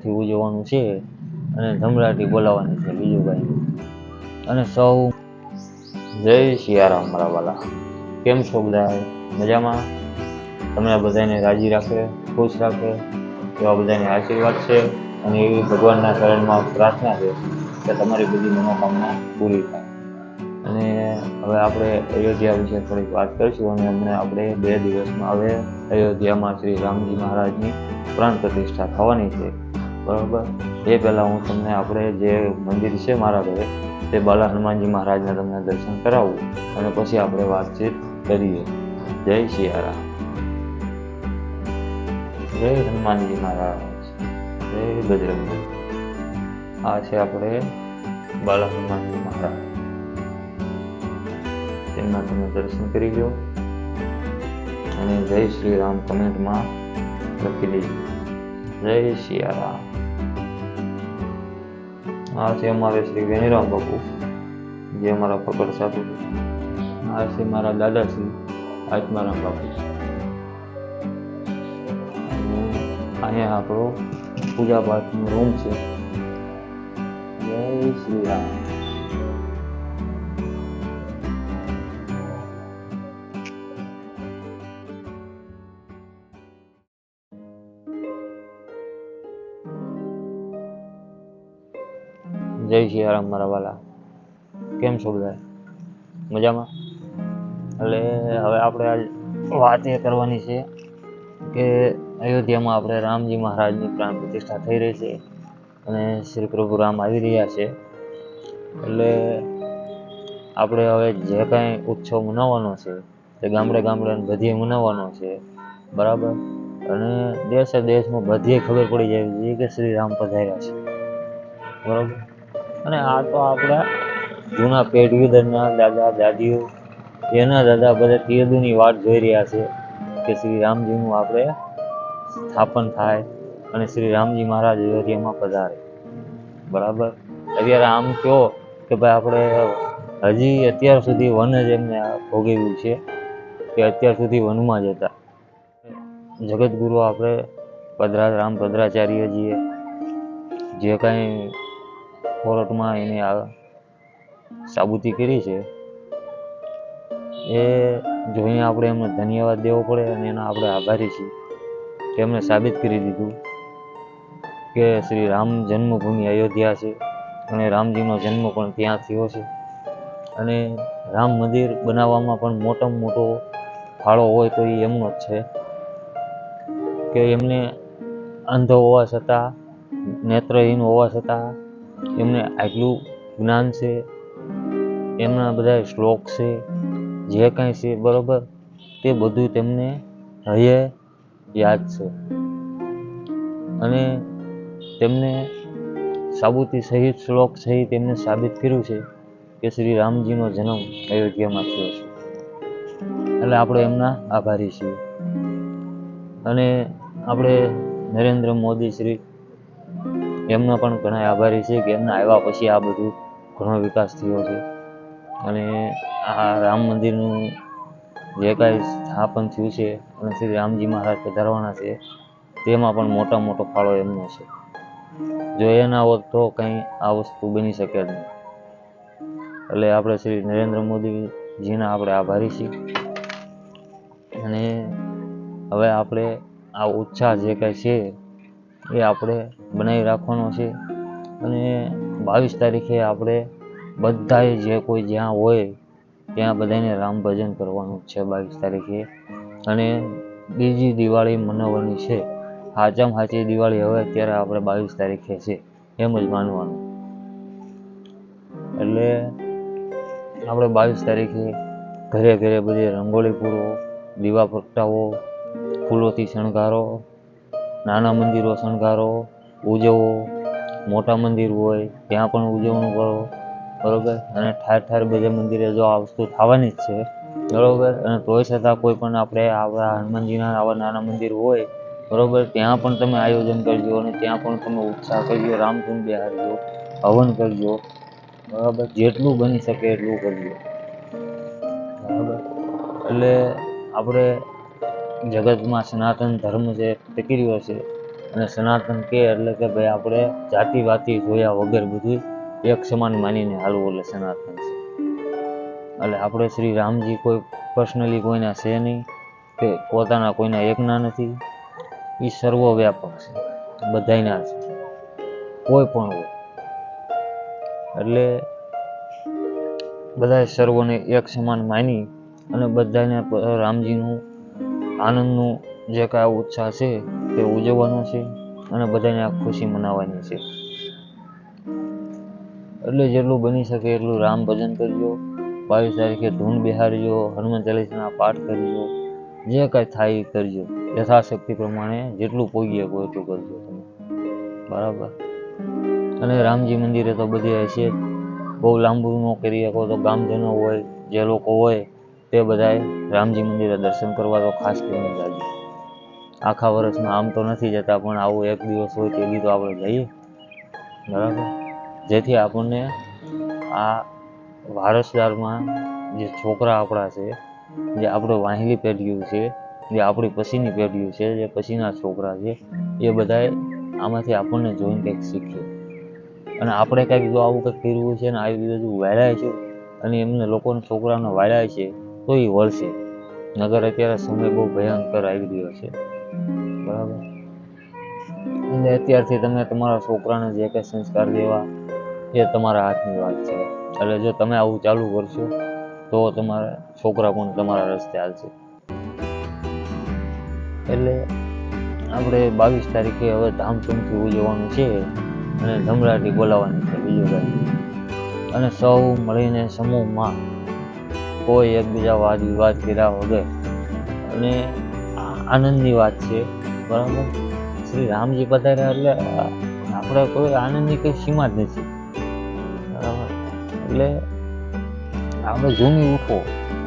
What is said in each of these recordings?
ધૂમધામથી ઉજવવાનું છે અને ધમરાટી બોલાવવાની છે, બીજું કાંઈ નહીં. અને સૌ જય સિયારામ મારા વાલા. કેમ છો બધા? મજામાં? તમને બધાને રાજી રાખે, ખુશ રાખે એવા બધાને આશીર્વાદ છે અને એવી ભગવાનના શરણમાં પ્રાર્થના છે કે તમારી બધી મનોકામના પૂરી થાય. અને હવે આપણે અયોધ્યા વિશે થોડીક વાત કરીશું. અને હમણાં આપણે 2 દિવસમાં હવે અયોધ્યામાં શ્રી રામજી મહારાજની પ્રાણ પ્રતિષ્ઠા થવાની છે, બરાબર. એ પહેલાં હું તમને આપણે જે મંદિર છે મારા ઘરે તે બાલા હનુમાનજી મહારાજના તમને દર્શન કરાવું અને પછી આપણે વાતચીત કરીએ. જય સિયારામ. જય હનુમાનજી મહારાજ, જય બજરંગબલી. આ છે આપણે બાલા હનુમાનજી મહારાજ, તેમના તમે દર્શન કરી લો અને જય શ્રી રામ કમેન્ટમાં લખી દેજો. જય સિયારામ. આ છે અમારે શ્રી વેણીરામ બાપુ, જે અમારા પકડ સાધુ. આ છે મારા દાદાશ્રી આત્મારામ બાપુ. અહીંયા આપણો પૂજા પાઠનો રૂમ છે. જય શ્રી રામ. જય સિયારામ મારા વાલા. કેમ છો બધા? મજામાં? એટલે હવે આપણે આજ વાત એ કરવાની છે કે અયોધ્યામાં આપણે રામજી મહારાજની પ્રાણ પ્રતિષ્ઠા થઈ રહી છે અને શ્રી પ્રભુ રામ આવી રહ્યા છે. એટલે આપણે હવે જે કાંઈ ઉત્સવ મનાવવાનો છે તે ગામડે ગામડે બધીએ મનાવવાનો છે, બરાબર. અને દેશે દેશમાં બધીએ ખબર પડી જાય છે કે શ્રી રામ પધાર્યા છે, બરાબર. અને આ તો આપણા જૂના પેઢીઓના દાદા દાદીઓ, એના દાદા બધા તીર્થની વાટ જોઈ રહ્યા છે કે શ્રી રામજીનું આપણે સ્થાપન થાય અને શ્રી રામજી મહારાજ અયોધ્યામાં પધારે, બરાબર. અત્યારે આમ કહો કે ભાઈ આપણે હજી અત્યાર સુધી વન જ એમને ભોગવ્યું છે કે અત્યાર સુધી વનમાં જ હતા. જગતગુરુ આપણે રામ ભદ્રાચાર્યજીએ જે કાંઈ કોર્ટમાં એની સાબુતી કરી છે એ જોઈને આપણે એમને ધન્યવાદ દેવો પડે અને એના આપણે આભારી છીએ કે એમણે સાબિત કરી દીધું કે શ્રી રામ જન્મભૂમિ અયોધ્યા છે અને રામજીનો જન્મ પણ ત્યાં થયો છે. અને રામ મંદિર બનાવવામાં પણ મોટામાં મોટો ફાળો હોય તો એ એમનો જ છે કે એમને અંધ હોવા છતાં, નેત્રહીન હોવા છતાં એમને આટલું જ્ઞાન છે, એમના બધા શ્લોક છે, જે કાંઈ છે, બરાબર, તે બધું તેમને હૈયે યાદ છે. અને તેમને સાબુતી સહિત, શ્લોક સહિત એમને સાબિત કર્યું છે કે શ્રી રામજીનો જન્મ અયોધ્યામાં થયો છે. એટલે આપણે એમના આભારી છીએ. અને આપણે નરેન્દ્ર મોદી શ્રી એમના પણ ઘણા આભારી છે કે એમના આવ્યા પછી આ બધું ઘણો વિકાસ થયો છે. અને આ રામ મંદિરનું જે કાંઈ સ્થાપન થયું છે અને શ્રી રામજી મહારાજ પધારવાના છે તેમાં પણ મોટો ફાળો એમનો છે. જો એ ના હોત તો કંઈ આ વસ્તુ બની શકે જ નહીં. એટલે આપણે શ્રી નરેન્દ્ર મોદીજીના આપણે આભારી છીએ. અને હવે આપણે આ ઉત્સાહ જે કાંઈ છે એ આપણે બનાવી રાખવાનો છે. અને 22 તારીખે આપણે બધાએ જે કોઈ જ્યાં હોય ત્યાં બધાને રામ ભજન કરવાનું છે 22 તારીખે. અને બીજી દિવાળી મનાવવાની છે. સાચામાં સાચી દિવાળી હવે અત્યારે આપણે 22 તારીખે છે એમ જ માનવાનું. એટલે આપણે 22 તારીખે ઘરે ઘરે બધી રંગોળી પૂરો, દીવા પ્રગટાવો, ફૂલોથી શણગારો, નાના મંદિરો શણગારો, ઉજવો. મોટા મંદિર હોય ત્યાં પણ ઉજવણું કરો, બરાબર. અને ઠાર બધા મંદિરે જો આ વસ્તુ થવાની જ છે, બરાબર. અને તોય છતાં કોઈ પણ આપણે આવા હનુમાનજીના આવા નાના મંદિર હોય, બરાબર, ત્યાં પણ તમે આયોજન કરજો અને ત્યાં પણ તમે ઉત્સાહ કરજો, રામધૂન બેહાડજો, હવન કરજો, બરાબર. જેટલું બની શકે એટલું કરજો, બરાબર. એટલે આપણે જગતમાં સનાતન ધર્મ જે ટકી રહ્યો છે અને સનાતન કે એટલે કે ભાઈ આપણે જાતિવાતી જોયા વગર બધું એક સમાન માનીને હાલવું એટલે સનાતન છે. એટલે આપણે શ્રી રામજી કોઈ પર્સનલી કોઈના છે નહીં, કે પોતાના કોઈના એકના નથી, એ સર્વવ્યાપક છે, બધાયના છે, કોઈ પણ હોય. એટલે બધાય સર્વને એક સમાન માની અને બધાને રામજીનું આનંદનું જે કાંઈ ઉત્સાહ છે તે ઉજવવાનો છે અને બધાને આ ખુશી મનાવવાની છે. એટલે જેટલું બની શકે એટલું રામ ભજન કરજો, 22 તારીખે ધૂન બિહારજો, હનુમાન ચાલીસાના પાઠ કરજો, જે કાંઈ થાય એ કરજો, યથાશક્તિ પ્રમાણે જેટલું પોગીએ એટલું કરજો તમે, બરાબર. અને રામજી મંદિરે તો બધી હશે, બહુ લાંબુ ન કરી શકો તો ગામજનો હોય, જે લોકો હોય તે બધાએ રામજી મંદિરે દર્શન કરવા તો ખાસ કરીને જાજો. આખા વર્ષમાં આમ તો નથી જતા, પણ આવું એક દિવસ હોય તે બી તો આપણે જઈએ, બરાબર. જેથી આપણને આ વારસદારમાં જે છોકરા આપણા છે, જે આપણું વાહિલી પેઢીઓ છે, જે આપણી પછીની પેઢીઓ છે, જે પછીના છોકરા છે, એ બધાએ આમાંથી આપણને જોઈને કંઈક શીખીએ. અને આપણે કંઈક જો આવું કંઈક કર્યું છે ને આવી રીતે જો વાળાય છે અને એમને લોકોને છોકરાને વાળાય છે તો એ વળશે. નગર અત્યારે સમય બહુ ભયંકર આવી રહ્યો છે, બરાબર. અને અત્યારથી તમે તમારા છોકરાને જે કંઈ સંસ્કાર દેવા એ તમારા હાથની વાત છે. એટલે જો તમે આવું ચાલુ કરશો તો તમારા છોકરા પણ તમારા રસ્તે હાલશે. એટલે આપણે 22 તારીખે હવે ધામધૂમથી ઉજવવાનું છે અને ધમરાટી બોલાવવાની છે, બીજું કાંઈ. અને સૌ મળીને સમૂહમાં કોઈ એકબીજા વાદ વિવાદ કર્યા વગર, અને આનંદની વાત છે, બરાબર. શ્રી રામજી પધાર્યા એટલે આપણે કોઈ આનંદની કંઈ સીમા જ નથી, બરાબર. એટલે આપણે ઝૂમી ઉઠો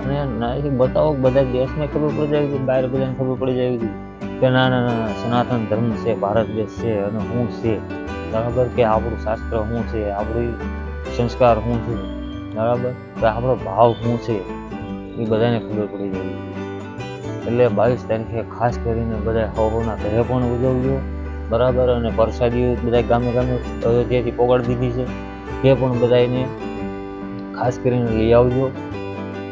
અને નાથી બતાવો, બધા દેશને ખબર પડી જાય છે, બહાર બધાને ખબર પડી જાય છે કે ના ના ના સનાતન ધર્મ છે, ભારત દેશ છે અને શું છે, બરાબર. કે આપણું શાસ્ત્ર શું છે, આપણી સંસ્કાર શું છે, બરાબર. કે આપણો ભાવ શું છે એ બધાને ખબર પડી જાય. એટલે 22 તારીખે ખાસ કરીને બધા સૌના ઘરે પણ ઉજવજો, બરાબર. અને પ્રસાદીઓ બધા ગામે ગામે અયોધ્યાથી પોગાડી દીધી છે, તે પણ બધાને ખાસ કરીને લઈ આવજો.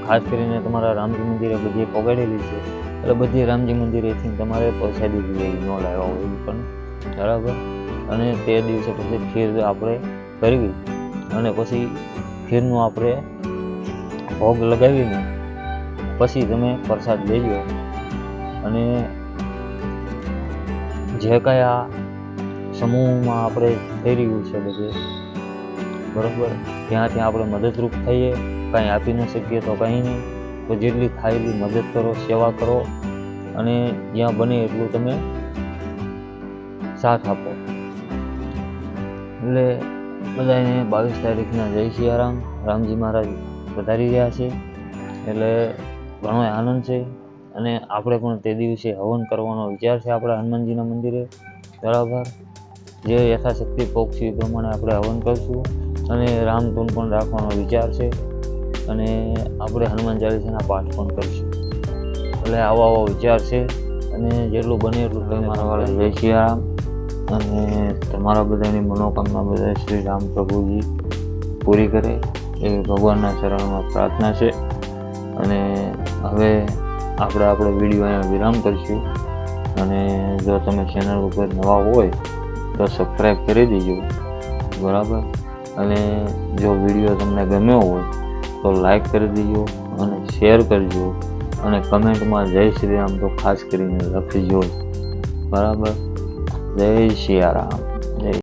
ખાસ કરીને તમારા રામજી મંદિરે બધી પોગાડેલી છે, એટલે બધી રામજી મંદિરેથી તમારે પ્રસાદી લઈ ન લાવ્યા હોય પણ, બરાબર. અને તે દિવસે પછી ખીર આપણે કરવી અને પછી ખીરનું આપણે ભોગ લગાવીને પછી તમે પ્રસાદ લેજો. અને જે કાંઈ આ સમૂહમાં આપણે થઈ રહ્યું છે બધે, બરાબર, ત્યાંથી આપણે મદદરૂપ થઈએ. કાંઈ આપી ન શકીએ તો કંઈ નહીં, તો જેટલી થાય એટલી મદદ કરો, સેવા કરો અને જ્યાં બને એટલું તમે સાથ આપો. એટલે બધાને 22 તારીખના જય સિયારામ. રામજી મહારાજ પધારી રહ્યા છે એટલે ઘણો આનંદ છે. અને આપણે પણ તે દિવસે હવન કરવાનો વિચાર છે આપણા હનુમાનજીના મંદિરે, બરાબર. જે યથાશક્તિ પક્ષી પ્રમાણે આપણે હવન કરશું અને રામધૂન પણ રાખવાનો વિચાર છે અને આપણે હનુમાન ચાલીસાના પાઠ પણ કરીશું. એટલે આવો વિચાર છે અને જેટલું બને એટલું તમે મારા વાળા જય સિયારામ. અને તમારા બધાની મનોકામના બધા શ્રી રામ પ્રભુજી પૂરી કરે એ ભગવાનના ચરણમાં પ્રાર્થના છે. અને હવે આપણે વિડીયો અહીંયા વિરામ કરીશું. અને જો તમે ચેનલ ઉપર નવા હોય તો સબસ્ક્રાઈબ કરી દેજો, બરાબર. અને જો વિડીયો તમને ગમ્યો હોય તો લાઈક કરી દેજો અને શેર કરજો અને કમેન્ટમાં જય શ્રી રામ તો ખાસ કરીને લખજો, બરાબર. જય સિયારામ. જય